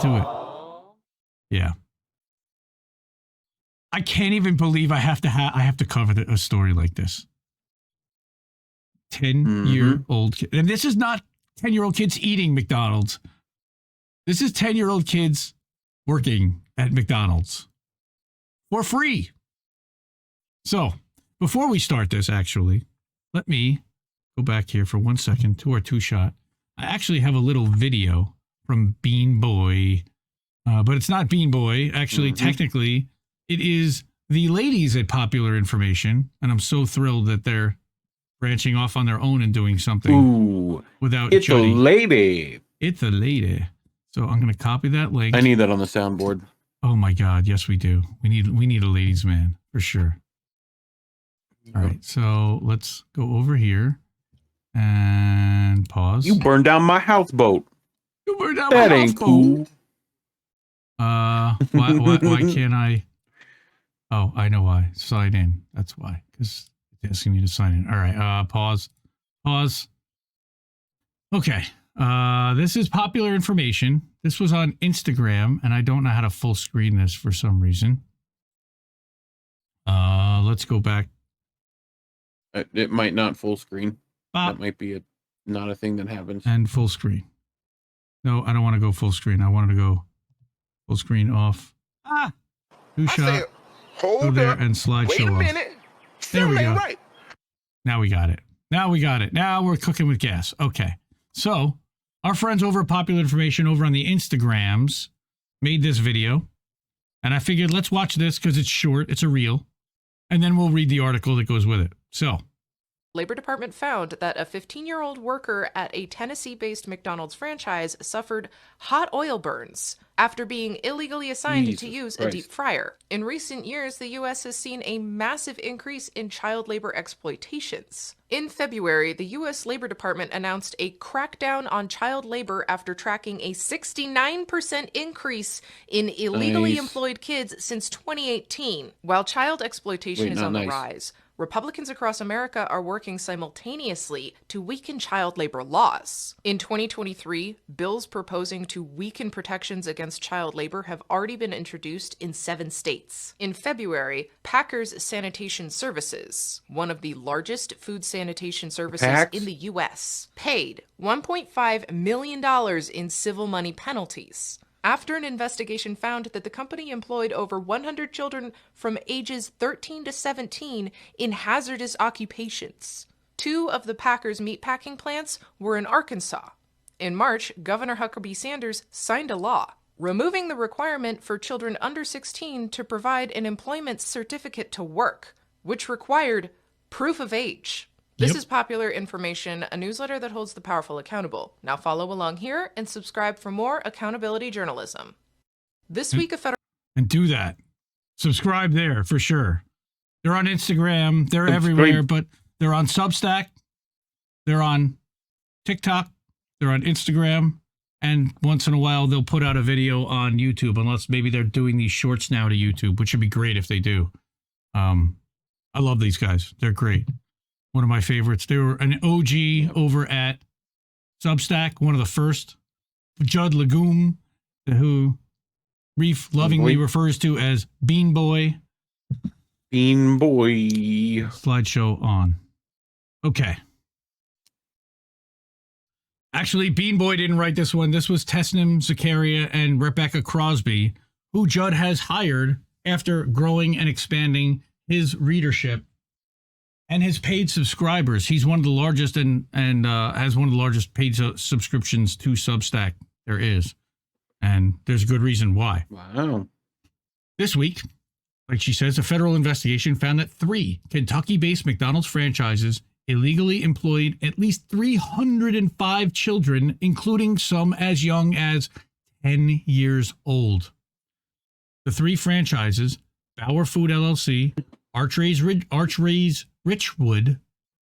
to it. Yeah. I can't even believe I have to cover a story like this. 10-year-old kid. And this is not 10-year-old kids eating McDonald's. This is 10-year-old kids working at McDonald's for free. So, before we start this, actually, let me go back here for 1 second to our two-shot. I actually have a little video from Bean Boy, but it's not Bean Boy. Actually, technically, it is the ladies at Popular Information, and I'm so thrilled that they're branching off on their own and doing something without it's Jody. A lady. It's a lady. So I'm going to copy that link. I need that on the soundboard. Oh my God, yes we do. We need a ladies' man for sure. All right, so let's go over here and pause. You burned down my houseboat. You burned down that my ain't houseboat. cool. Why can't I? Oh, I know why. Sign in. That's why. Because it's asking me to sign in. All right. Pause. Okay. This is Popular Information. This was on Instagram, and I don't know how to full screen this for some reason. Let's go back. It might not full screen. Bop. That might be not a thing that happens. And full screen. No, I don't want to go full screen. I wanted to go full screen off. Two shot. Go there and slideshow off. There we go. Right. Now we got it. Now we're cooking with gas. Okay. So our friends over at Popular Information over on the Instagrams made this video. And I figured let's watch this because it's short. It's a reel. And then we'll read the article that goes with it. So. Labor Department found that a 15-year-old worker at a Tennessee-based McDonald's franchise suffered hot oil burns after being illegally assigned to use a deep fryer. In recent years, the U.S. has seen a massive increase in child labor exploitations. In February, the U.S. Labor Department announced a crackdown on child labor after tracking a 69% increase in illegally employed kids since 2018. While child exploitation is on the rise, Republicans across America are working simultaneously to weaken child labor laws. In 2023, bills proposing to weaken protections against child labor have already been introduced in 7 states. In February, Packers Sanitation Services, one of the largest food sanitation services in the U.S., paid $1.5 million in civil money penalties after an investigation found that the company employed over 100 children from ages 13 to 17 in hazardous occupations. 2 of the Packers meatpacking plants were in Arkansas. In March, Governor Huckabee Sanders signed a law removing the requirement for children under 16 to provide an employment certificate to work, which required proof of age. This is Popular Information, a newsletter that holds the powerful accountable. Now follow along here and subscribe for more accountability journalism. This week, a federal... And do that. Subscribe there for sure. They're on Instagram. They're everywhere, but they're on Substack. They're on TikTok. They're on Instagram. And once in a while, they'll put out a video on YouTube, unless maybe they're doing these shorts now to YouTube, which would be great if they do. I love these guys. They're great. One of my favorites. They were an OG over at Substack, one of the first. Judd Legume, who Reef lovingly refers to as Bean Boy. Bean Boy. Slideshow on. Okay. Actually, Bean Boy didn't write this one. This was Tesnim, Zekeria, and Rebecca Crosby, who Judd has hired after growing and expanding his readership and his paid subscribers. He's one of the largest and has one of the largest paid subscriptions to Substack there is. And there's a good reason why. Wow. This week, like she says, a federal investigation found that 3 Kentucky-based McDonald's franchises illegally employed at least 305 children, including some as young as 10 years old. The 3 franchises, Bauer Food LLC, Archways Richwood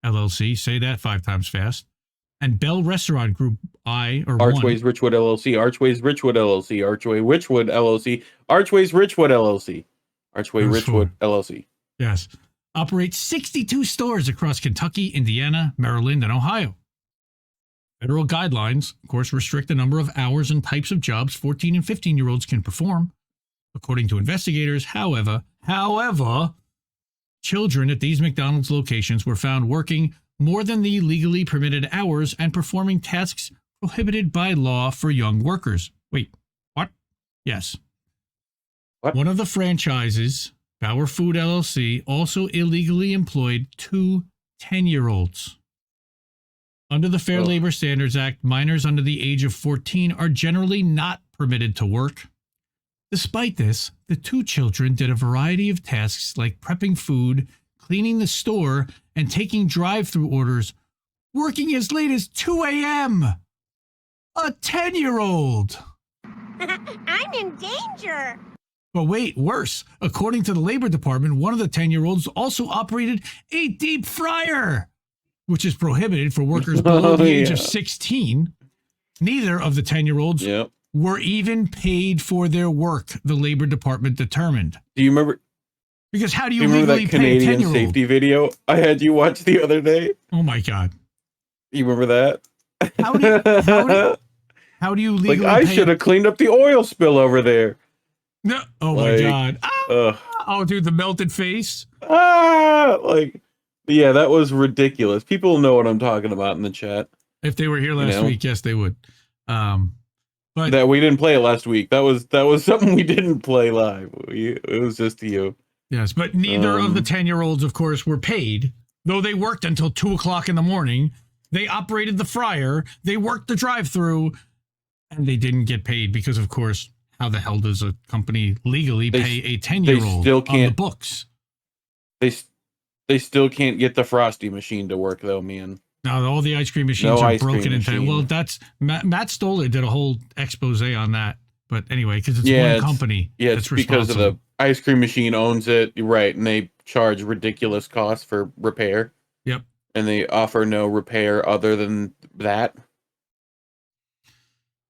LLC, say that 5 times fast, and Bell Restaurant Group Archways Richwood LLC, Archways Richwood LLC, Archway Richwood LLC, Archways Richwood LLC, Archway Richwood LLC. Yes. Operates 62 stores across Kentucky, Indiana, Maryland, and Ohio. Federal guidelines, of course, restrict the number of hours and types of jobs 14 and 15-year-olds can perform. According to investigators, however, children at these McDonald's locations were found working more than the legally permitted hours and performing tasks prohibited by law for young workers. Wait, what? Yes. What? One of the franchises, Bauer Food LLC, also illegally employed 2 10-year-olds. Under the Fair Labor Standards Act, minors under the age of 14 are generally not permitted to work. Despite this, the 2 children did a variety of tasks like prepping food, cleaning the store, and taking drive-through orders, working as late as 2 a.m. A 10-year-old! I'm in danger! But wait, worse. According to the Labor Department, one of the 10-year-olds also operated a deep fryer, which is prohibited for workers below the age of 16. Neither of the 10-year-olds were even paid for their work, the Labor Department determined. Do you remember? Because how do you remember legally that pay a Canadian 10-year-old? safety video I had you watch the other day? Oh my God. You remember that? How do you legally like, I should have cleaned up the oil spill over there. No. Oh my God. Oh, dude, the melted face. Yeah, that was ridiculous. People know what I'm talking about in the chat. If they were here last week, yes, they would. But that we didn't play it last week. That was something we didn't play live. It was just you. Yes, but neither of the 10-year-olds, of course, were paid, though they worked until 2 o'clock in the morning. They operated the fryer, they worked the drive-through, and they didn't get paid because, of course, how the hell does a company legally pay a 10-year-old on the books? They still can't get the Frosty machine to work, though, man. Now, all the ice cream machines are broken into. Well, that's Matt Stoller did a whole expose on that. But anyway, because it's one company. Yeah, it's because of the ice cream machine owns it, right? And they charge ridiculous costs for repair. Yep. And they offer no repair other than that.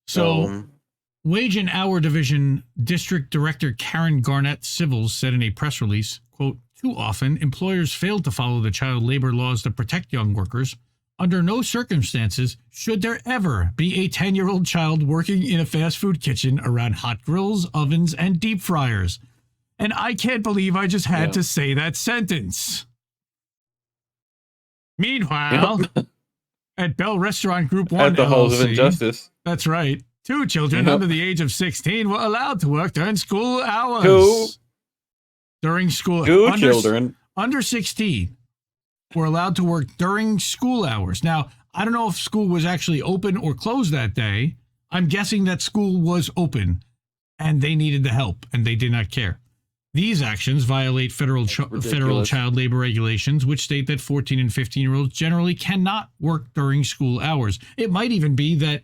So, Wage and Hour Division District Director Karen Garnett Civils said in a press release, quote, "Too often, employers fail to follow the child labor laws to protect young workers. Under no circumstances should there ever be a 10-year-old child working in a fast food kitchen around hot grills, ovens, and deep fryers." And I can't believe I just had to say that sentence. Meanwhile, at Bell Restaurant Group 1 at the Halls of Injustice. That's right. 2 children under the age of 16 were allowed to work during school hours. During school. 2 children under 16 were allowed to work during school hours. Now, I don't know if school was actually open or closed that day. I'm guessing that school was open and they needed the help and they did not care. These actions violate federal child labor regulations, which state that 14 and 15-year-olds generally cannot work during school hours. It might even be that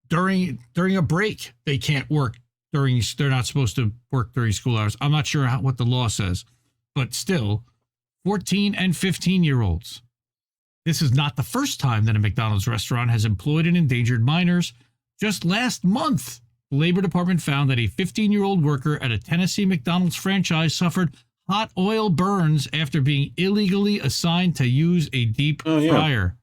during a break, they can't work they're not supposed to work during school hours. I'm not sure what the law says, but still, 14 and 15-year-olds. This is not the first time that a McDonald's restaurant has employed and endangered minors. Just last month, the Labor Department found that a 15-year-old worker at a Tennessee McDonald's franchise suffered hot oil burns after being illegally assigned to use a deep fryer.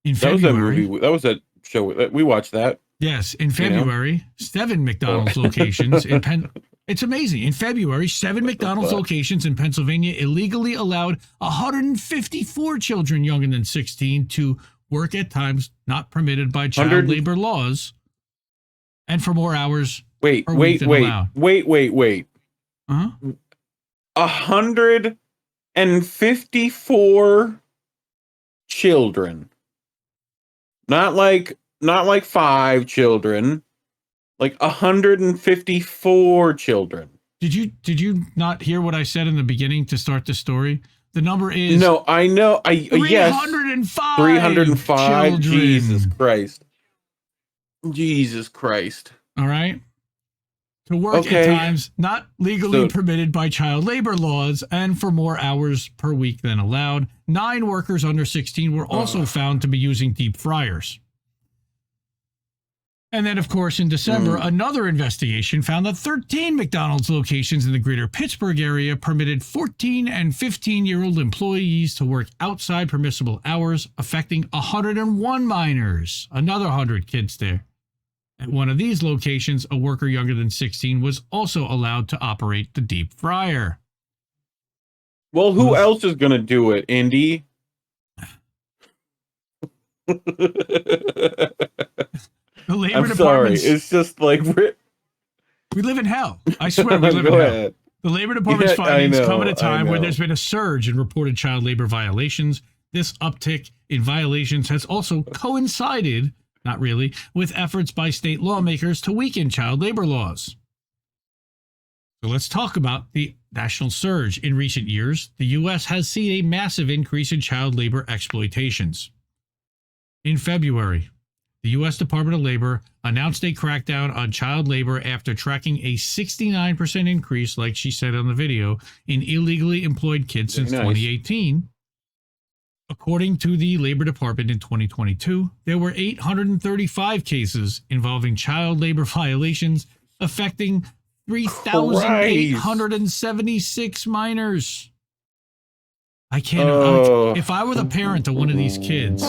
In February, that was that show. We watched that. Yes, in February, 7 McDonald's locations in it's amazing. In February, 7 McDonald's locations in Pennsylvania illegally allowed 154 children younger than 16 to work at times not permitted by child labor laws, and for more hours. Wait. Uh-huh. 154 children. Not like 5 children, like 154 children. Did you not hear what I said in the beginning to start the story? The number is no, I know. 305. 305. Children. Jesus Christ. All right. To work at times not legally permitted by child labor laws and for more hours per week than allowed. 9 workers under 16 were also found to be using deep fryers. And then, of course, in December, another investigation found that 13 McDonald's locations in the greater Pittsburgh area permitted 14 and 15-year-old employees to work outside permissible hours, affecting 101 minors, another 100 kids there. At one of these locations, a worker younger than 16 was also allowed to operate the deep fryer. Well, who else is going to do it, Indy? The labor I'm sorry. department's- It's just like we live in hell. I swear we live in Go hell. ahead. The Labor Department's Yeah, findings I know, come at a time I where know. there's been a surge in reported child labor violations. This uptick in violations has also coincided, not really, with efforts by state lawmakers to weaken child labor laws. So let's talk about the national surge. In recent years, the U.S. has seen a massive increase in child labor exploitations. In February, the U.S. Department of Labor announced a crackdown on child labor after tracking a 69% increase, like she said on the video, in illegally employed kids since 2018. According to the Labor Department in 2022, there were 835 cases involving child labor violations affecting 3,876 minors. I can't. If I were the parent of one of these kids.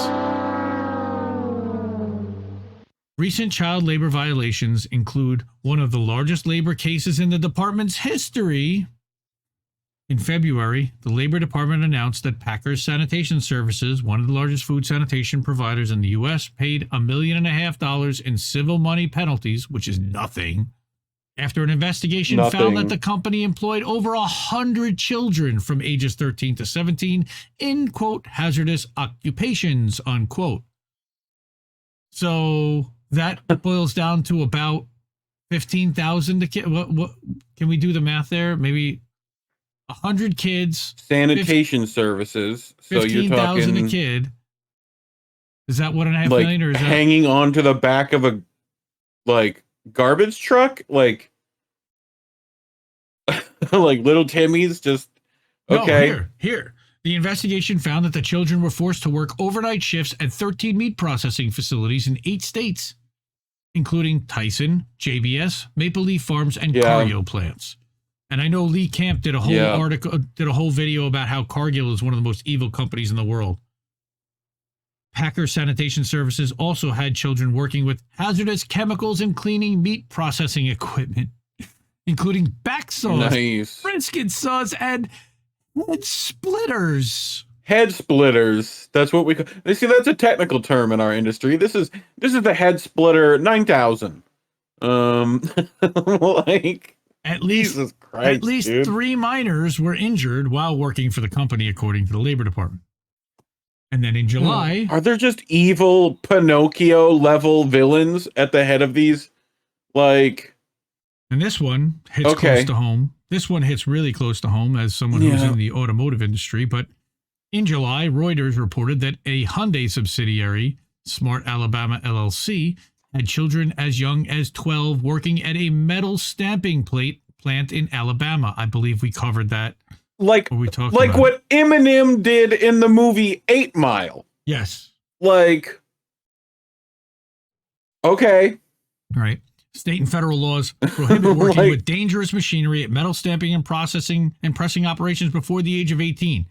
Recent child labor violations include one of the largest labor cases in the department's history. In February, the Labor Department announced that Packers Sanitation Services, one of the largest food sanitation providers in the U.S., paid $1.5 million in civil money penalties, which is nothing, after an investigation found that the company employed over 100 children from ages 13 to 17 in, quote, hazardous occupations, unquote. So that boils down to about 15,000 a kid. What can we do the math there? Maybe 100 kids. Sanitation services. So you're 15,000 talking a kid. Is that $1.5 like million, or is that hanging on to the back of a garbage truck? Like like little Timmy's just okay. No, here. The investigation found that the children were forced to work overnight shifts at 13 meat processing facilities in 8 states, including Tyson, JBS, Maple Leaf Farms, and Cargill plants. And I know Lee Camp did a whole video about how Cargill is one of the most evil companies in the world. Packer Sanitation Services also had children working with hazardous chemicals and cleaning meat processing equipment, including back saws, brisket saws, and head splitters. Head splitters. That's what we call. See, that's a technical term in our industry. This is the head splitter 9000. Like at least, Jesus Christ, dude. 3 minors were injured while working for the company, according to the Labor Department. And then in July, are there just evil Pinocchio level villains at the head of these? Like, and this one hits close to home. This one hits really close to home as someone who's in the automotive industry. But in July, Reuters reported that a Hyundai subsidiary, Smart Alabama LLC, had children as young as 12 working at a metal stamping plant in Alabama. I believe we covered that. Like about what Eminem did in the movie 8 Mile. Yes. Like, okay. All right. State and federal laws prohibit working with dangerous machinery at metal stamping and processing and pressing operations before the age of 18.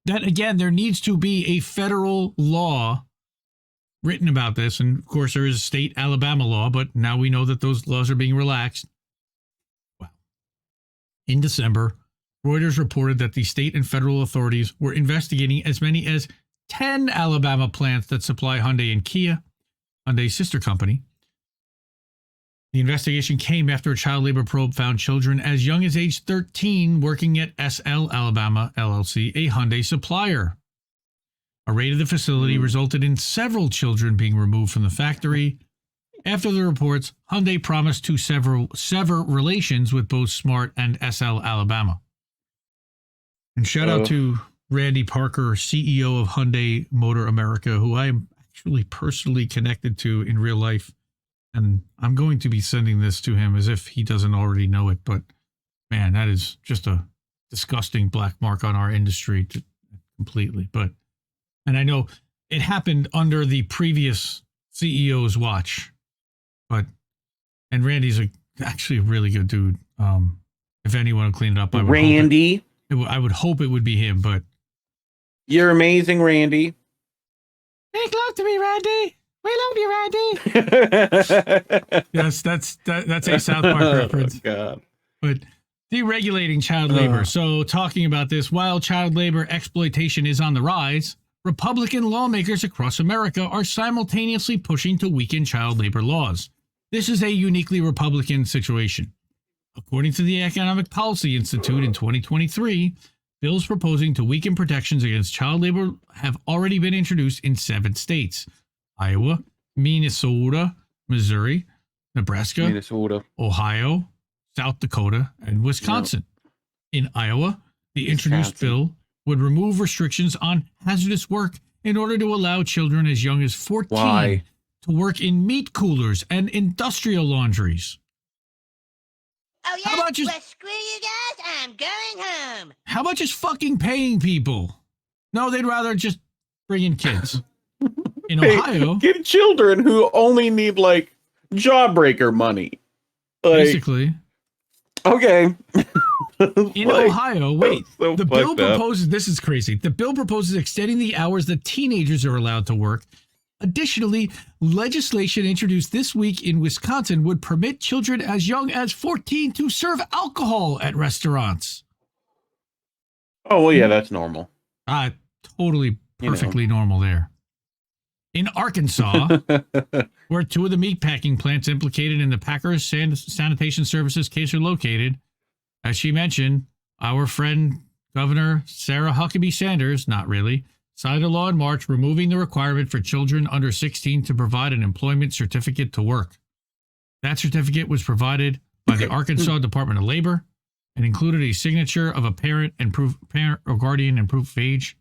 That, again, there needs to be a federal law written about this. And, of course, there is a state Alabama law, but now we know that those laws are being relaxed. Wow. In December, Reuters reported that the state and federal authorities were investigating as many as 10 Alabama plants that supply Hyundai and Kia, Hyundai's sister company. The investigation came after a child labor probe found children as young as age 13 working at SL Alabama LLC, a Hyundai supplier. A raid of the facility resulted in several children being removed from the factory. After the reports, Hyundai promised to sever relations with both Smart and SL Alabama. And shout out to Randy Parker, CEO of Hyundai Motor America, who I'm actually personally connected to in real life. And I'm going to be sending this to him as if he doesn't already know it. But, man, that is just a disgusting black mark on our industry completely. And I know it happened under the previous CEO's watch. And Randy's actually a really good dude. If anyone will clean it up, I would hope it would be him, but you're amazing, Randy. Make love to me, Randy. We love you, Randy. Yes, that's a South Park reference. Oh, God. But deregulating child labor. So talking about this, while child labor exploitation is on the rise, Republican lawmakers across America are simultaneously pushing to weaken child labor laws. This is a uniquely Republican situation. According to the Economic Policy Institute in 2023, bills proposing to weaken protections against child labor have already been introduced in 7 states: Iowa, Minnesota, Missouri, Nebraska, Ohio, South Dakota, and Wisconsin. In Iowa, the introduced bill would remove restrictions on hazardous work in order to allow children as young as 14 to work in meat coolers and industrial laundries. Oh, yeah? How about just, well, screw you guys. I'm going home. how about just fucking paying people? No, they'd rather just bring in kids. In Ohio... Get children who only need, like, jawbreaker money. Like, basically. Okay. In Ohio, wait, so the bill proposes, this is crazy. The bill proposes extending the hours that teenagers are allowed to work. Additionally, legislation introduced this week in Wisconsin would permit children as young as 14 to serve alcohol at restaurants. Oh, well, yeah, that's normal. Totally perfectly normal there. In Arkansas, where 2 of the meatpacking plants implicated in the Packers Sanitation Services case are located, as she mentioned, our friend Governor Sarah Huckabee Sanders, not really, signed a law in March removing the requirement for children under 16 to provide an employment certificate to work. That certificate was provided by the Arkansas Department of Labor and included a signature of a parent or guardian and proof of age.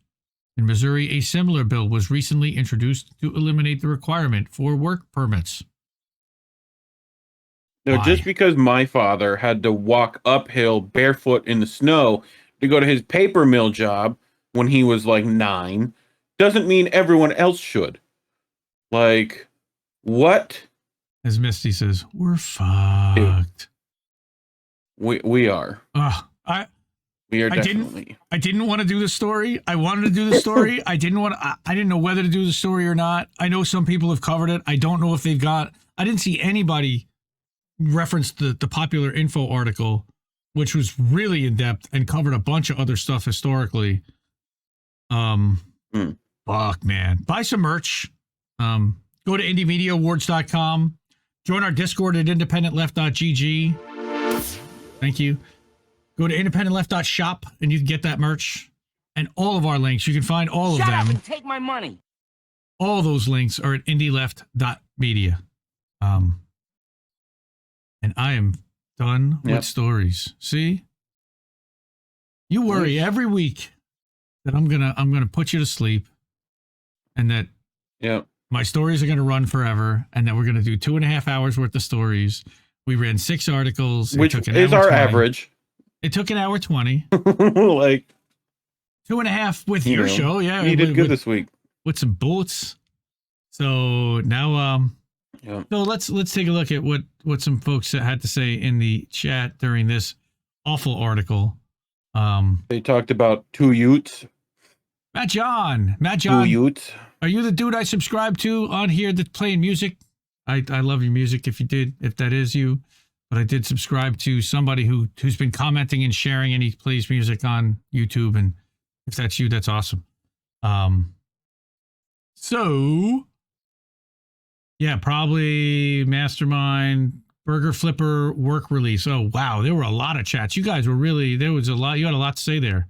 In Missouri, a similar bill was recently introduced to eliminate the requirement for work permits. No, just because my father had to walk uphill barefoot in the snow to go to his paper mill job when he was like 9 doesn't mean everyone else should. Like, what? As Misty says, we're fucked. We are. We are definitely. I didn't want to do the story. I wanted to do the story. I didn't know whether to do the story or not. I know some people have covered it. I don't know if they've got. I didn't see anybody reference the popular info article, which was really in depth and covered a bunch of other stuff historically. Fuck, man. Buy some merch. Go to indiemediaawards.com. Join our Discord at independentleft.gg. Thank you. Go to independentleft.shop and you can get that merch. And all of our links, you can find all of them. Shut up and take my money. All those links are at independentleft.media. And I am done with stories. See? You worry every week that I'm gonna put you to sleep and that my stories are gonna run forever and that we're gonna do 2.5 hours worth of stories. We ran 6 articles. Which is our average. It took 1 hour 20. Like 2.5 with your show. Yeah. You did good this week. With some bullets. So now so let's take a look at what some folks had to say in the chat during this awful article. They talked about 2 Utes. Matt John. 2 Utes. Are you the dude I subscribe to on here that's playing music? I love your music if that is you. But I did subscribe to somebody who's been commenting and sharing, and he plays music on YouTube. And if that's you, that's awesome. So yeah, probably Mastermind Burger Flipper work release. Oh wow, there were a lot of chats. You guys were really there was a lot. You had a lot to say there.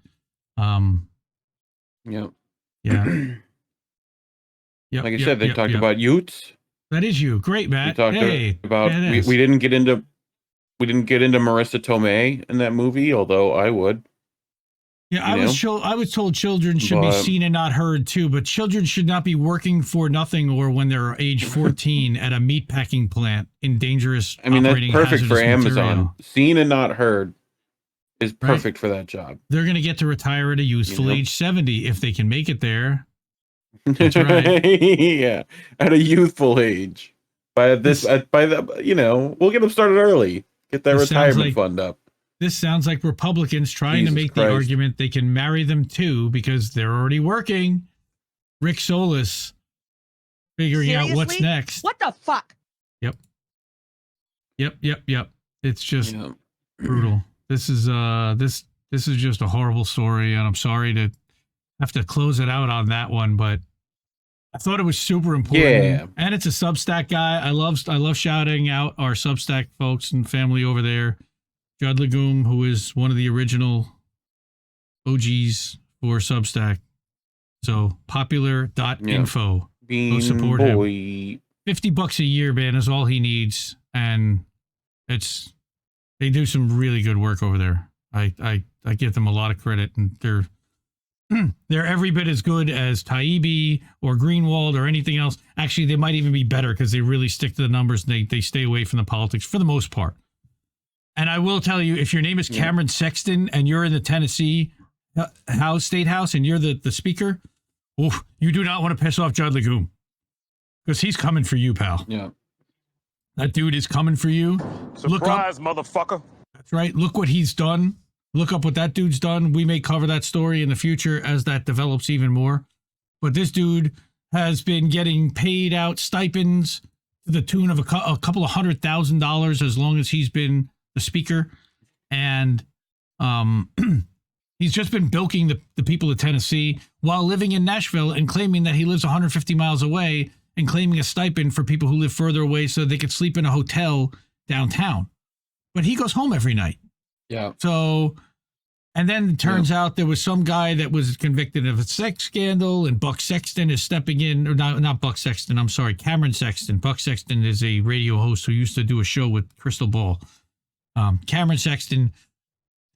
Yeah. Yeah. Like I said, they talked about Utes. That is you. Great, Matt. We talked about we didn't get into Marissa Tomei in that movie, although I would. Yeah, I was told children should be seen and not heard too, but children should not be working for nothing or when they're age 14 at a meatpacking plant in dangerous. I mean, that's perfect for Amazon. Material. Seen and not heard is perfect for that job. They're going to get to retire at a useful age 70 if they can make it there. That's right. Yeah, at a youthful age. By the we'll get them started early. Get that retirement fund up. This sounds like Republicans trying to make the argument they can marry them too because they're already working. Rick Solis figuring out what's next. What the fuck? Yep. It's just brutal. This is just a horrible story, and I'm sorry to have to close it out on that one, but I thought it was super important. Yeah. And it's a Substack guy. I love shouting out our Substack folks and family over there. Judd Legume, who is one of the original OGs for Substack. So popular.info. Go support him. $50 a year, man, is all he needs. And they do some really good work over there. I give them a lot of credit, and they're every bit as good as Taibbi or Greenwald or anything else. Actually, they might even be better because they really stick to the numbers and they stay away from the politics for the most part. And I will tell you, if your name is Cameron Sexton and you're in the Tennessee State House and you're the speaker, you do not want to piss off Judd Legume because he's coming for you, pal. Yeah. That dude is coming for you. Surprise, motherfucker. That's right. Look what he's done. Look up what that dude's done. We may cover that story in the future as that develops even more. But this dude has been getting paid out stipends to the tune of a couple of $100,000 as long as he's been the speaker. And he's just been bilking the people of Tennessee while living in Nashville and claiming that he lives 150 miles away and claiming a stipend for people who live further away so they could sleep in a hotel downtown. But he goes home every night. Yeah. So, and then it turns out there was some guy that was convicted of a sex scandal, and Buck Sexton is stepping in, or not Buck Sexton, I'm sorry, Cameron Sexton. Buck Sexton is a radio host who used to do a show with Crystal Ball. Cameron Sexton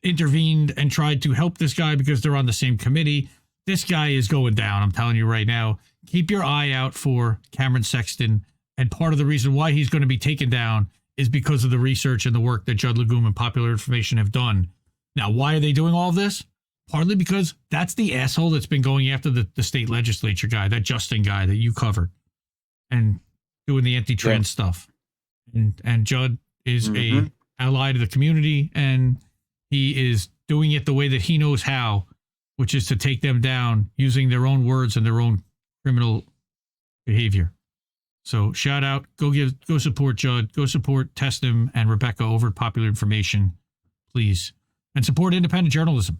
intervened and tried to help this guy because they're on the same committee. This guy is going down, I'm telling you right now. Keep your eye out for Cameron Sexton, and part of the reason why he's going to be taken down is because of the research and the work that Judd Legume and Popular Information have done. Now, why are they doing all this? Partly because that's the asshole that's been going after the state legislature guy, that Justin guy that you covered, and doing the anti-trans stuff. And Judd is a ally to the community, and he is doing it the way that he knows how, which is to take them down using their own words and their own criminal behavior. So shout out, go support Judd, go support Tesnim and Rebecca over at Popular Information, please. And support independent journalism.